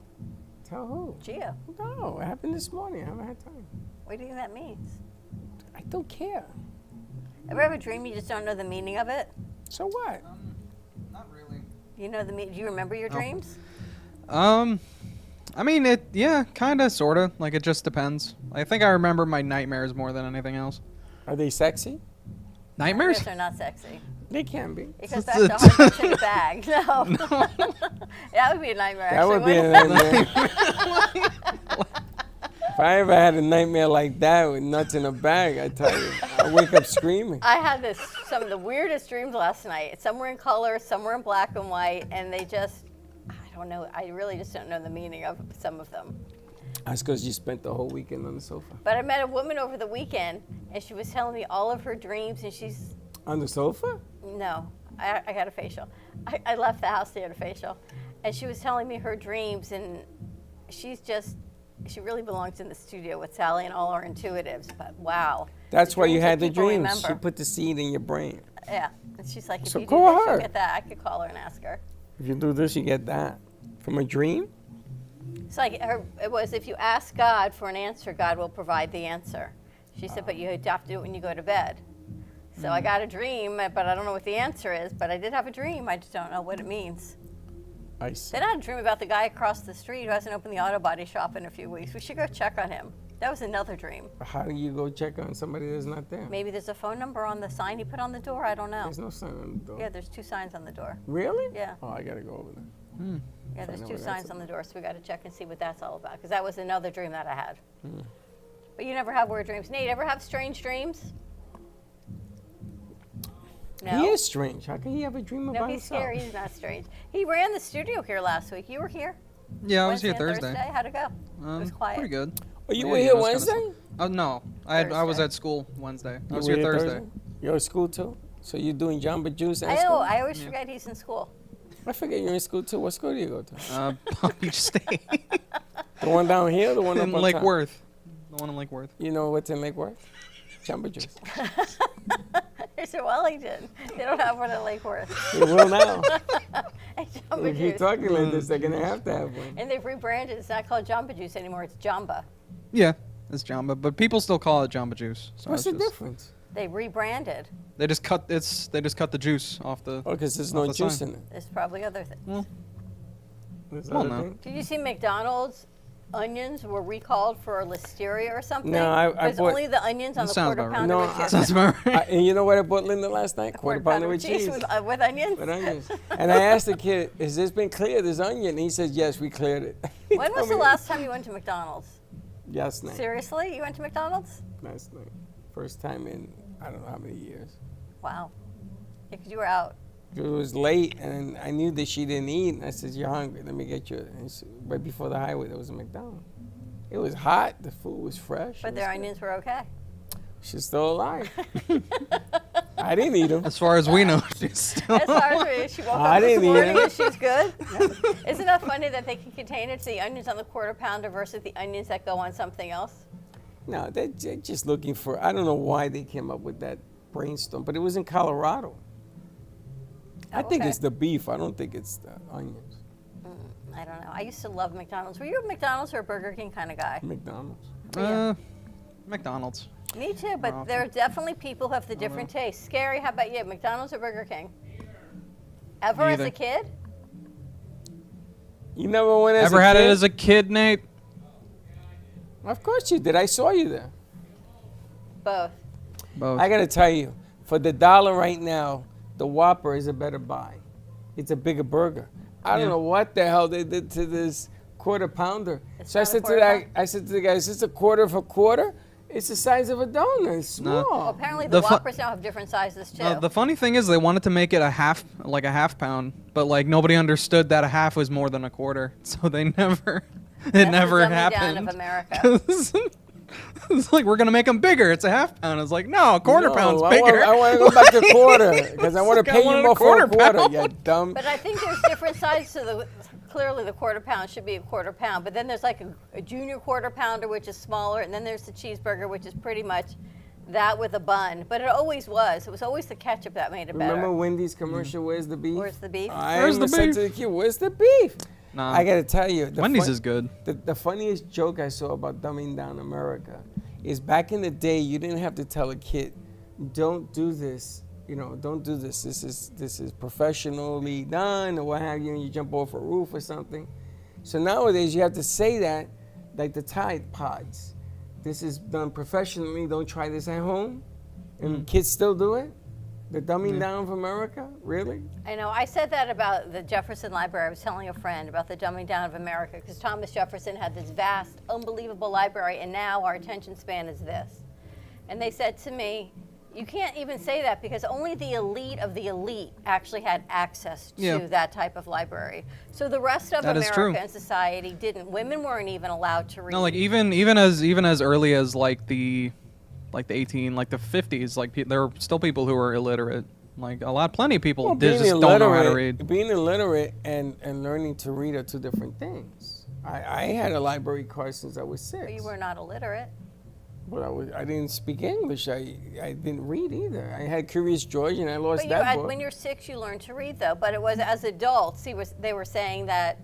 Tell who? Gio. No, it happened this morning, I haven't had time. What do you think that means? I don't care. Ever have a dream you just don't know the meaning of it? So what? Not really. You know the do you remember your dreams? I mean, kind of, sort of. Like, it just depends. I think I remember my nightmares more than anything else. Are they sexy? Nightmares? They're not sexy. They can be. It goes back to hard knocks in a bag. No. That would be a nightmare. That would be a wouldn't it? nightmare. If I ever had a nightmare like that with nuts in a bag, I tell you, I wake up screaming. I had some of the weirdest dreams last night. Some were in color, some were in black and white, and they just, I don't know, I really just don't know the meaning of some of them. That's because you spent the whole weekend on the sofa. But I met a woman over the weekend, and she was telling me all of her dreams, and she's, On the sofa? no, I got a facial. I left the house to get a facial. And she was telling me her dreams, and she really belongs in the studio with Sally and all our intuitives, but wow. That's The why you dreams that had the people dreams. remember. She put the seed in your brain. Yeah, and she's like, if So you do call this, her. you'll get that. I could call her and ask her. If you do this, you get that. From a dream? It's like it was, if you ask God for an answer, God will provide the answer. She said, but you have to do it when you go to bed. So I got a dream, but I don't know what the answer is, but I did have a dream. I just don't know what it means. I see. Then I had a dream about the guy across the street who hasn't opened the auto body shop in a few weeks. We should go check on him. That was another dream. How do you go check on somebody that's not there? Maybe there's a phone number on the sign he put on the door. I don't know. There's no sign on the door. Yeah, there's 2 signs on the door. Really? Yeah. Oh, I got to go over there. Yeah, there's know 2 what that's signs on the door, so we got to check and see what that's all about. Because that was another dream that I had. But you never have weird dreams. Nate, ever have strange dreams? No. He is strange. How can he have a dream No, about he's himself? scary. He's not strange. He ran the studio here last week. You were here? Yeah, I was here Wednesday and Thursday. How'd it go? It was quiet. Pretty good. Oh, you Yeah, were yeah, here it was Wednesday? kinda Oh, no. I was Thursday. at school Wednesday. I You was were here Thursday. You're at school too? So you're doing Jamba Juice at I know. school? I always forget he's in school. I forget you're in school too. What school do you go to? Palm Beach State. The one down here or the one up in on Lake top? Worth. The one in Lake Worth. You know what's in Lake Worth? Jamba Juice. It's in Wellington. They don't have one in Lake Worth. They will now. And Jamba If you're Juice. talking like this, they're going to have one. And they've rebranded. It's not called Jamba Juice anymore. It's Jamba. Yeah, it's Jamba, but people still call it Jamba Juice. So What's it's the just- difference? They rebranded. They just cut the juice off the. Oh, because there's off no the juice sign. in it. There's probably other things. There's Well, other no. things? Did you see McDonald's onions were recalled for listeria or something? No, I It was bought- only the onions on That the sounds quarter about right. pounder No, with I- chips. Sounds about right. And you know what I bought Linda last night? Quarter pounder with cheese. With onions? With onions. And I asked the kid, has this been cleared, this onion? And he says, yes, we cleared it. He When was told the me last time you went to McDonald's? Last night. Seriously? You went to McDonald's? Last night. First time in I don't know how many years. Wow. Because you were out It was late, and I knew that she didn't eat. And I said, "You're hungry? Let me get you." And right before the highway, there was a McDonald's. It was hot. The food was fresh. But their onions were okay. She's still alive. I didn't eat them. As far as we know, she's still. As far as she woke I up this didn't eat morning it. and she's good. Isn't that funny that they can contain it? The onions on the quarter pounder versus the onions that go on something else. No, they're just looking for. I don't know why they came up with that brainstorm, but it was in Colorado. I think okay. it's the beef. I don't think it's the onions. I don't know. I used to love McDonald's. Were you a McDonald's or a Burger King kind of guy? McDonald's. McDonald's. Me too, but there are definitely people who have the different tastes. Scary, how about you? McDonald's or Burger King? Ever as Neither. a kid? You never went as Ever a had kid? it as a kid, Nate? Of course you did. I saw you there. Both. Both. I got to tell you, for the $1 right now, the Whopper is a better buy. It's a bigger burger. I don't know what the hell they did to this quarter pounder. It's So I not a said to quarter that, pounder? I said to the guy, "Is this a quarter of a quarter? It's the size of a donut. It's small." Well, apparently the The fu- Whoppers now have different sizes too. The funny thing is, they wanted to make it a half pound, but like nobody understood that a half was more than a quarter, so they never. It That's never the dumbing happened. down of America. It's like, we're gonna make them bigger. It's a half pound. It's like, no, a quarter No, pound's I bigger. I want to go back to quarter because I want to Like, I pay you wanted more a for a quarter quarter. pound. You dumb. But I think there's different sizes to the. Clearly, the quarter pound should be a quarter pound, but then there's like a junior quarter pounder, which is smaller, and then there's the cheeseburger, which is pretty much that with a bun. But it always was. It was always the ketchup that made it better. Remember Wendy's commercial? Where's the beef? Where's the beef? Where's the said beef? to the kid, "Where's the beef?" Nah. I got to tell you, Wendy's is good. The funniest joke I saw about dumbing down America is back in the day, you didn't have to tell a kid, "Don't do this." You know, don't do this. This is professionally done, or what have you. And you jump off a roof or something. So nowadays, you have to say that, like the Tide Pods. This is done professionally. Don't try this at home. And kids still do it. The dumbing down of America, really? I know. I said that about the Jefferson Library. I was telling a friend about the dumbing down of America because Thomas Jefferson had this vast, unbelievable library, and now our attention span is this. And they said to me, "You can't even say that because only the elite of the elite actually had access to that type of library. So the rest of That is true. America and society didn't. Women weren't even allowed to read." No, like even as early as like the 50s, like there were still people who were illiterate. Like plenty of people just don't know how to read. Being illiterate and learning to read are two different things. I had a library card since I was 6. But you were not illiterate. But I didn't speak English. I didn't read either. I had Curious George and I lost But that book. when you're 6, you learn to read, though. But it was as adults, they were saying that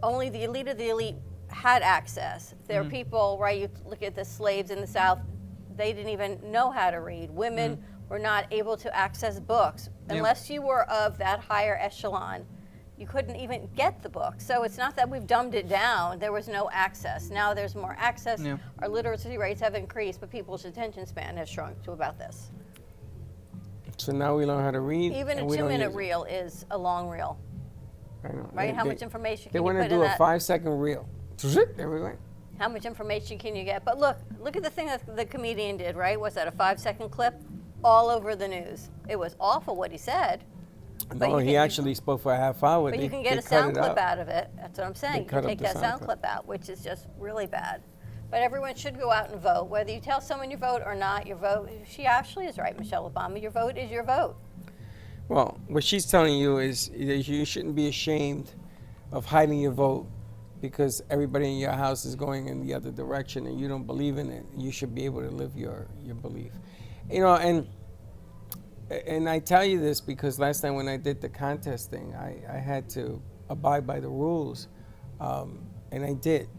only the elite of the elite had access. There are people, right, you look at the slaves in the South, they didn't even know how to read. Women were not able to access books. Unless you were of that higher echelon, you couldn't even get the book. So it's not that we've dumbed it down. There was no access. Now there's more access. Yeah. Our literacy rates have increased, but people's attention span has shrunk to about this. So now we learn how to read. Even and a we don't 2-minute use it. reel is a long reel, I know. right? How much information They can you want to put do in a that? 5-second reel. There we went. How much information can you get? But look at the thing that the comedian did, right? Was that a 5-second clip? All over the news. It was awful what he said. But No, you he can- actually spoke for a half hour. But They- you can get they a cut sound it clip out. out of it. That's what I'm saying. You cut can up take the that sound sound clip. clip out, which is just really bad. But everyone should go out and vote. Whether you tell someone you vote or not, your vote, she actually is right, Michelle Obama. Your vote is your vote. Well, what she's telling you is that you shouldn't be ashamed of hiding your vote because everybody in your house is going in the other direction and you don't believe in it. You should be able to live your belief. You know, and I tell you this because last time when I did the contest thing, I had to abide by the rules, and I did.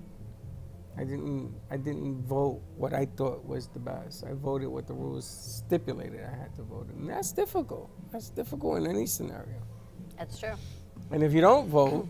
I didn't vote what I thought was the best. I voted what the rules stipulated I had to vote, and that's difficult. That's difficult in any scenario. That's true. And if you don't vote,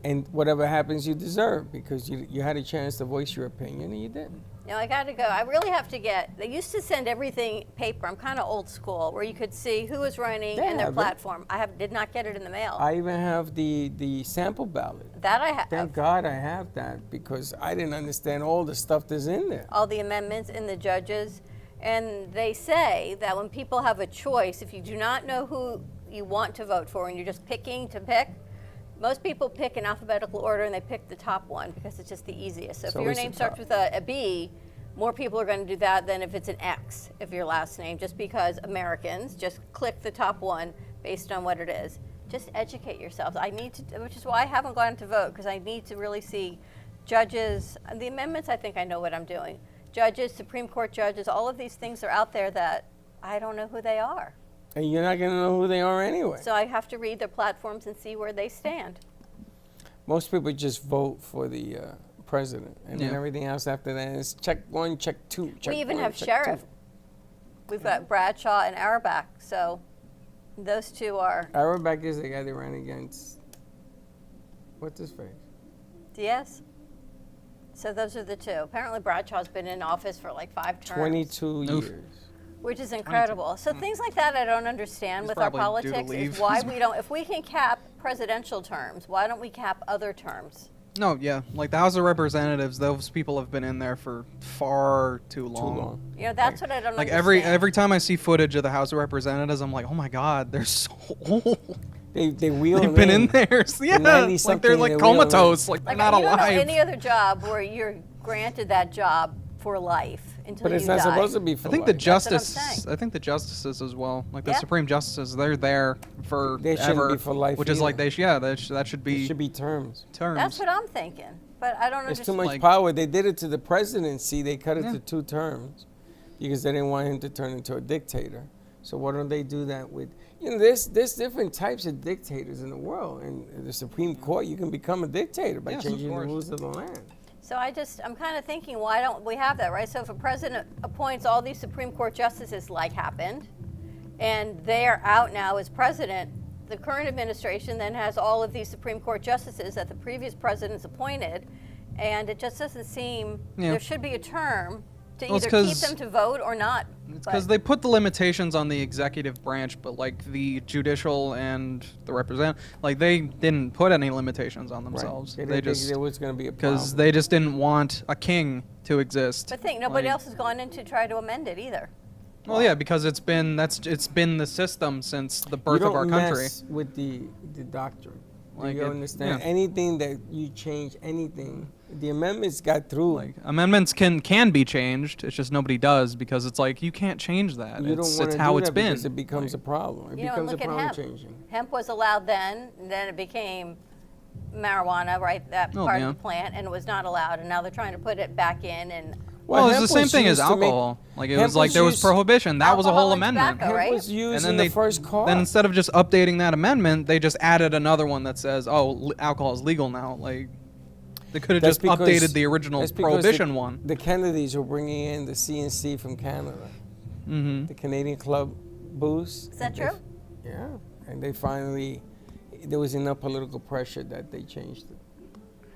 and whatever happens, you deserve because you had a chance to voice your opinion and you didn't. You know, I got to go. I really have to get. They used to send everything paper. I'm kind of old school, where you could see who was running They and their have it. platform. Did not get it in the mail. I even have the sample ballot. That I have. Thank God I have that because I didn't understand all the stuff that's in there. All the amendments in the judges, and they say that when people have a choice, if you do not know who you want to vote for and you're just picking to pick, most people pick in alphabetical order and they pick the top one because it's just the easiest. So if your name starts with a B, more people are going to do that than if it's an X, if your last name, just because Americans just click the top one based on what it is. Just educate yourselves. I need to, which is why I haven't gone to vote, because I need to really see judges. The amendments, I think I know what I'm doing. Judges, Supreme Court judges, all of these things are out there that I don't know who they are. And you're not going to know who they are anyway. So I have to read their platforms and see where they stand. Most people just vote for the president, and then everything else after that is check one, check two, check We even one, have check sheriff. two. We've got Bradshaw and Auerbach, so those two are Auerbach is the guy that ran against, what's his face? Diaz. So those are the two. Apparently Bradshaw's been in office for like 5 terms. 22 years. Which is incredible. So things like that I don't understand He's with our probably due to politics is leave. why we don't, if we can cap presidential terms, why don't we cap other terms? No, yeah, like the House of Representatives, those people have been in there for far too long. Too long. You know, that's what I don't Like understand. every time I see footage of the House of Representatives, I'm like, oh my God, they're so old. They wheel They've them been in there, so yeah, like they're like comatose, like they're Like, not you don't know alive. any other job where you're granted that job for life until But you it's not die. supposed to be for I think the life. That's what I'm justice, saying. I think the justices as well, like the Yeah. Supreme Justices, they're there for They shouldn't be for life which is like either. that should be It should be terms. terms. That's what I'm thinking. But I don't It's understand. too much Like- power. They did it to the presidency. They cut it Yeah. to 2 terms because they didn't want him to turn into a dictator. So why don't they do that with, there's different types of dictators in the world. And the Supreme Court, you can become a dictator by Yes, of changing the course. rules of the land. So I'm kind of thinking, why don't we have that, right? So if a president appoints all these Supreme Court justices like happened, and they are out now as president, the current administration then has all of these Supreme Court justices that the previous presidents appointed, and it just doesn't seem, Yeah. there should be a term to Well, it's either keep 'cause- them to vote or not. It's But- because they put the limitations on the executive branch, but like the judicial and the representative, like they didn't put any limitations on themselves. Right. They They didn't just think there was going to be a because problem. they just didn't want a king to exist. But think, nobody Like- else has gone in to try to amend it either. Well, yeah, because it's been the system since the birth you of our don't country. mess with the doctrine. Like Do you it- understand? yeah. Anything that you change, anything, the amendments got through. Like amendments can be changed. It's just nobody does because it's like you can't change that. you don't It's want to how do it's that been. because it becomes a problem. It You know, and becomes a look at problem hemp. changing. Hemp was allowed then, and then it became marijuana, right? That Oh, part yeah. of the plant, and it was not allowed, and now they're trying to put it back in. And Well, it's hemp the same was thing as used to make- alcohol. Like it hemp was like there was used- prohibition. That was a Alcohol whole and amendment. tobacco, Hemp right? was used And in then the first car. Then instead of just updating that amendment, they just added another one that says, "Oh, alcohol is legal now." Like they could have That's just because- updated the original that's because prohibition one. The Kennedys were bringing in the CNC from Canada, Mm-hmm. the Canadian Club booze. Is that And they- true? Yeah, and they finally, there was enough political pressure that they changed it.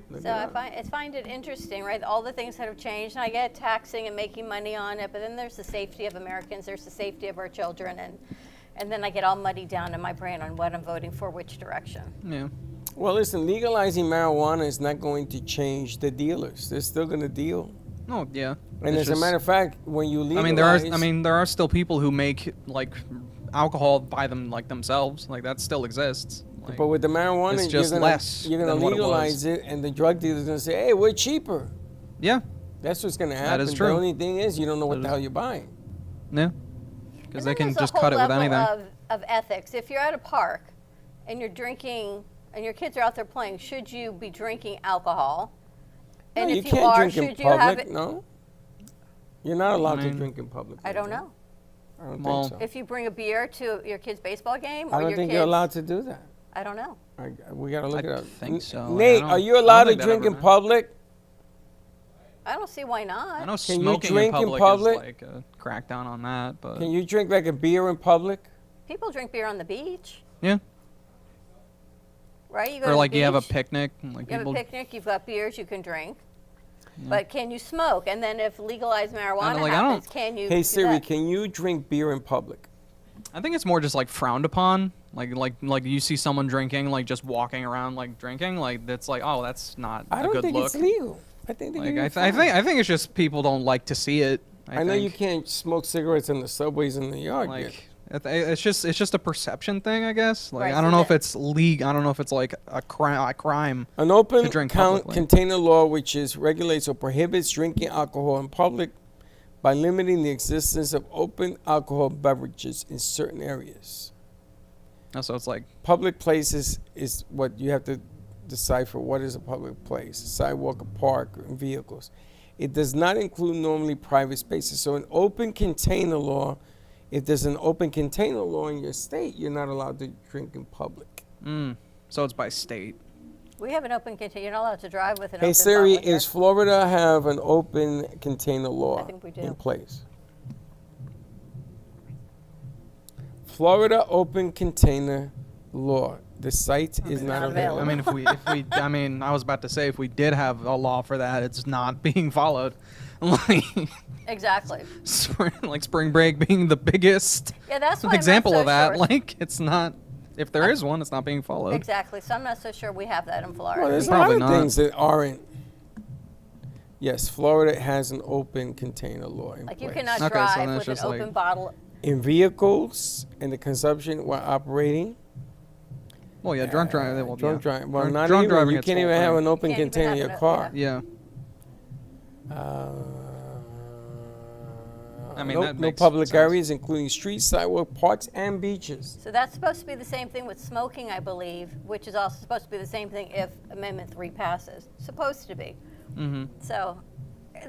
Look so it I up. find it interesting, right? All the things that have changed, and I get taxing and making money on it, but then there's the safety of Americans, there's the safety of our children, and then I get all muddy down in my brain on what I'm voting for, which direction. Yeah. Well, listen, legalizing marijuana is not going to change the dealers. They're still going to deal. Oh, yeah. And It's as a matter of just- fact, when you legalize, there are still people who make like alcohol by themselves. Like that still exists. Like, but with the marijuana, it's just less you're gonna than what it was. legalize it, and the drug dealer's gonna say, "Hey, we're cheaper." yeah, That's what's gonna happen. is true. The only thing is, you don't know what That the is- hell you're buying. yeah. And Because then they can there's a just whole cut it with level anything. Of ethics. If you're at a park and you're drinking, and your kids are out there playing, should you be drinking alcohol? And No, if you can't are, drink in should you have public. it? No, you're not allowed to mean, drink in public. I don't know. I don't Well, think so. If you bring a beer to your kid's baseball game, or I don't your think kids, you're allowed to do that. I don't know. We gotta look I it up. think so. Nate, I are don't- you I allowed don't to think that drink ever in meant- public? I don't see why not. I know Can you smoking drink in in public, public? is like a crackdown on that, but Can you drink like a beer in public? People drink beer on the beach, yeah. right? You go Or to like the you have a beach, picnic, and like You have people. a picnic. You've got beers you can drink, but can you smoke? And then if legalized marijuana like, I don't- happens, can you? Hey do Siri, that? can you drink beer in public? I think it's more just like frowned upon. Like you see someone drinking, like just walking around like drinking, like that's like, oh, that's not I a don't good think look. it's legal. I think they Like give you a I fine. think it's just people don't like to see it. I know you think. can't smoke cigarettes in the subways in New York. Like yet. It's just a perception thing, I guess. Like Right, I don't so know if that- it's legal. I don't know if it's like a crime. An open To drink publicly. container law which regulates or prohibits drinking alcohol in public by limiting the existence of open alcohol beverages in certain areas. So it's like Public places is what you have to decipher. What is a public place? A sidewalk, a park, and vehicles. It does not include normally private spaces. So an open container law, if there's an open container law in your state, you're not allowed to drink in public. so it's by state. We have an open container. You're not allowed to drive with an Hey open Siri, bottle here. is Florida have an open container law I think we do. in place? Florida open container law. The site is not Not available. I mean, I was about to say if we did have a law for that, it's not being followed. Like, Exactly. spring break being the biggest Yeah, that's why I'm not example so of that. sure. Like, it's not. If there is one, it's not being followed. Exactly. So I'm not so sure we have that in Florida. Well, there's Probably a lot not. of things that aren't. Yes, Florida has an open container law in Like place. you cannot Okay, so drive then it's with an just like- open bottle. In vehicles and the consumption while operating. Well, yeah, drunk driving. Well, Drunk yeah. driving. Well, Drunk- not drunk even. driving. You it's can't full even have time. an open Can't even container in have your it, car. Yeah. I mean, no, that no makes public sense. areas, including streets, sidewalk, parks, and beaches. So that's supposed to be the same thing with smoking, I believe, which is also supposed to be the same thing if Amendment 3 passes. Supposed to be. Mm-hmm. So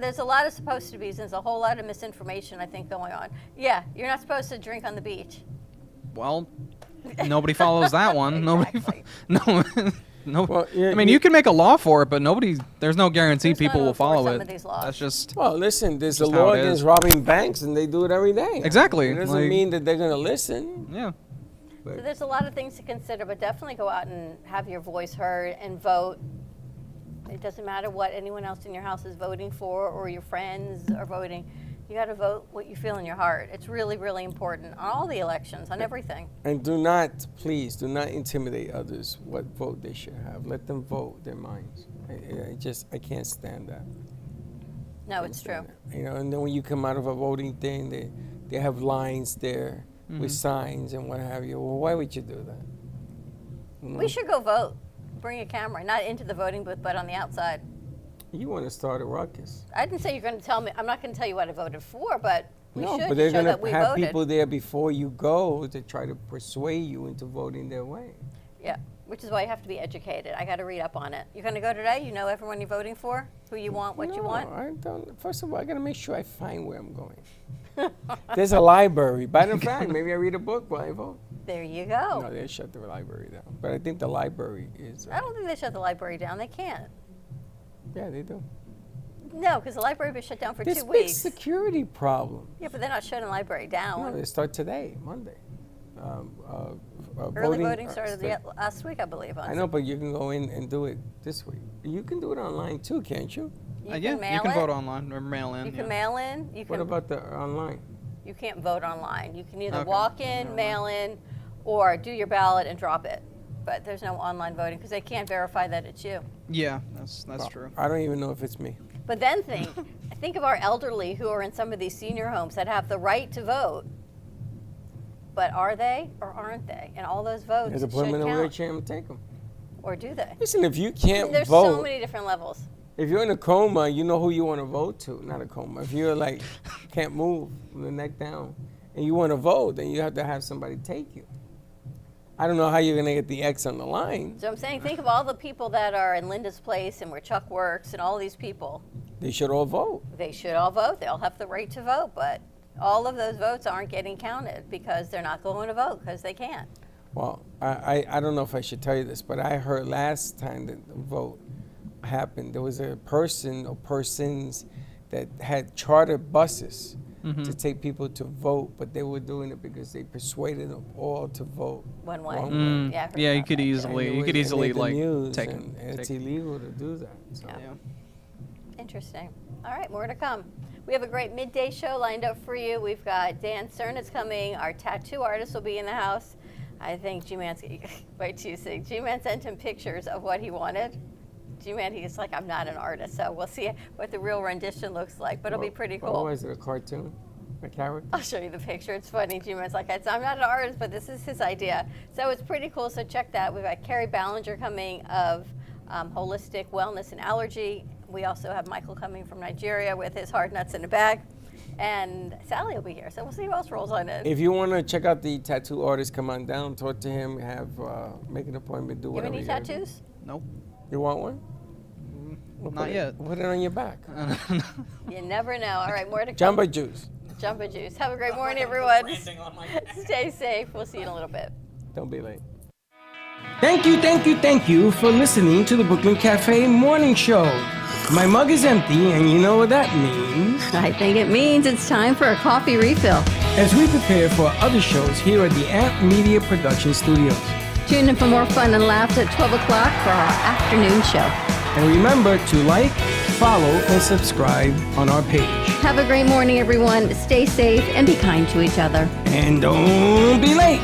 there's a lot of supposed to be's. There's a whole lot of misinformation, I think, going on. Yeah, you're not supposed to drink on the beach. Well, nobody follows that one. Exactly. No. Well, yeah, I mean, you can make a law for it, but there's no guarantee Who's people gonna will follow enforce some it. of these laws? That's just Well, listen, there's a Just how law it against is. robbing banks, and they do it every day. Exactly, It doesn't like- mean that they're going to listen. yeah. So there's a lot of things to consider, but definitely go out and have your voice heard and vote. It doesn't matter what anyone else in your house is voting for or your friends are voting. You got to vote what you feel in your heart. It's really, really important on all the elections, on everything. And please, do not intimidate others what vote they should have. Let them vote their minds. I can't stand that. No, it's true. You know, and then when you come out of a voting thing, they have lines there with signs and what have you. Well, why would you do that? We should go vote. Bring a camera, not into the voting booth, but on the outside. You want to start a ruckus. I didn't say you're going to tell me. I'm not going to tell you what I voted for, but we No, should but they're show going that we to have voted. people there before you go to try to persuade you into voting their way. Yeah, which is why you have to be educated. I got to read up on it. You're going to go today? You know everyone you're voting for? Who you want, what you want? I don't. First of all, I got to make sure I find where I'm going. There's a library. By the fact, maybe I read a book while I vote. There you go. No, they shut the library down. But I think the library is. I don't think they shut the library down. They can't. Yeah, they do. No, because the library was shut down for This 2 big weeks. security problem. Yeah, but they're not shutting the library down. No, they start today, Monday. Early voting started last week, I believe. I know, but you can go in and do it this week. You can do it online too, can't you? You Yeah, can mail you can it. vote online or mail in. You yeah. can mail in. You What can. about the online? You can't vote online. You can either Okay. walk in, mail in, or do your ballot and drop it. But there's no online voting because they can't verify that it's you. Yeah, that's true. I don't even know if it's me. But then think of our elderly who are in some of these senior homes that have the right to vote. But are they or aren't they? And all those votes There's a should put them in a count. wheelchair and take them. Or do they? Listen, if you I mean, can't there's vote, so many different levels. if you're in a coma, you know who you want to vote to. Not a coma. If you're like can't move from the neck down, and you want to vote, then you have to have somebody take you. I don't know how you're gonna get the X on the line. So I'm saying, think of all the people that are in Linda's place and where Chuck works and all these people. They should all vote. They should all vote. They all have the right to vote, but all of those votes aren't getting counted because they're not going to vote because they can't. Well, I don't know if I should tell you this, but I heard last time that the vote happened, there was a person or persons that had chartered buses to take people to vote, but they were doing it because they persuaded them all to vote One way. one way. Yeah, I heard Yeah, you about could that, too. easily And it you could was- easily it made the like news, take and it's take- illegal to do that. So. Yeah. yeah. Interesting. All right, more to come. We have a great midday show lined up for you. We've got Dan Cernit's coming. Our tattoo artist will be in the house. I think G-Man's, wait till you see. G-Man sent him pictures of what he wanted. G-Man, he's like, I'm not an artist, so we'll see what the real rendition looks like, but it'll be pretty Oh, cool. is it a cartoon? A character? I'll show you the picture. It's funny. Jima's like, I'm not an artist, but this is his idea. So it's pretty cool. So check that. We've got Carrie Ballinger coming of Holistic Wellness and Allergy. We also have Michael coming from Nigeria with his hard nuts in a bag. And Sally will be here. So we'll see who else rolls on in. If you want to check out the tattoo artist, come on down, talk to him, make an appointment, do You have whatever. any tattoos? Nope. You want one? Not yet. Put it on your back. You never know. All right, more to come. Jamba Juice. Jumbo Juice. Have a great morning, everyone. Stay safe. We'll see you in a little bit. Don't be late. Thank you for listening to the Brooklyn Cafe Morning Show. My mug is empty, and you know what that means. I think it means it's time for a coffee refill. As we prepare for other shows here at the Amp Media Production Studios. Tune in for more fun and laughs at 12 o'clock for our afternoon show. And remember to like, follow, and subscribe on our page. Have a great morning, everyone. Stay safe and be kind to each other. And don't be late.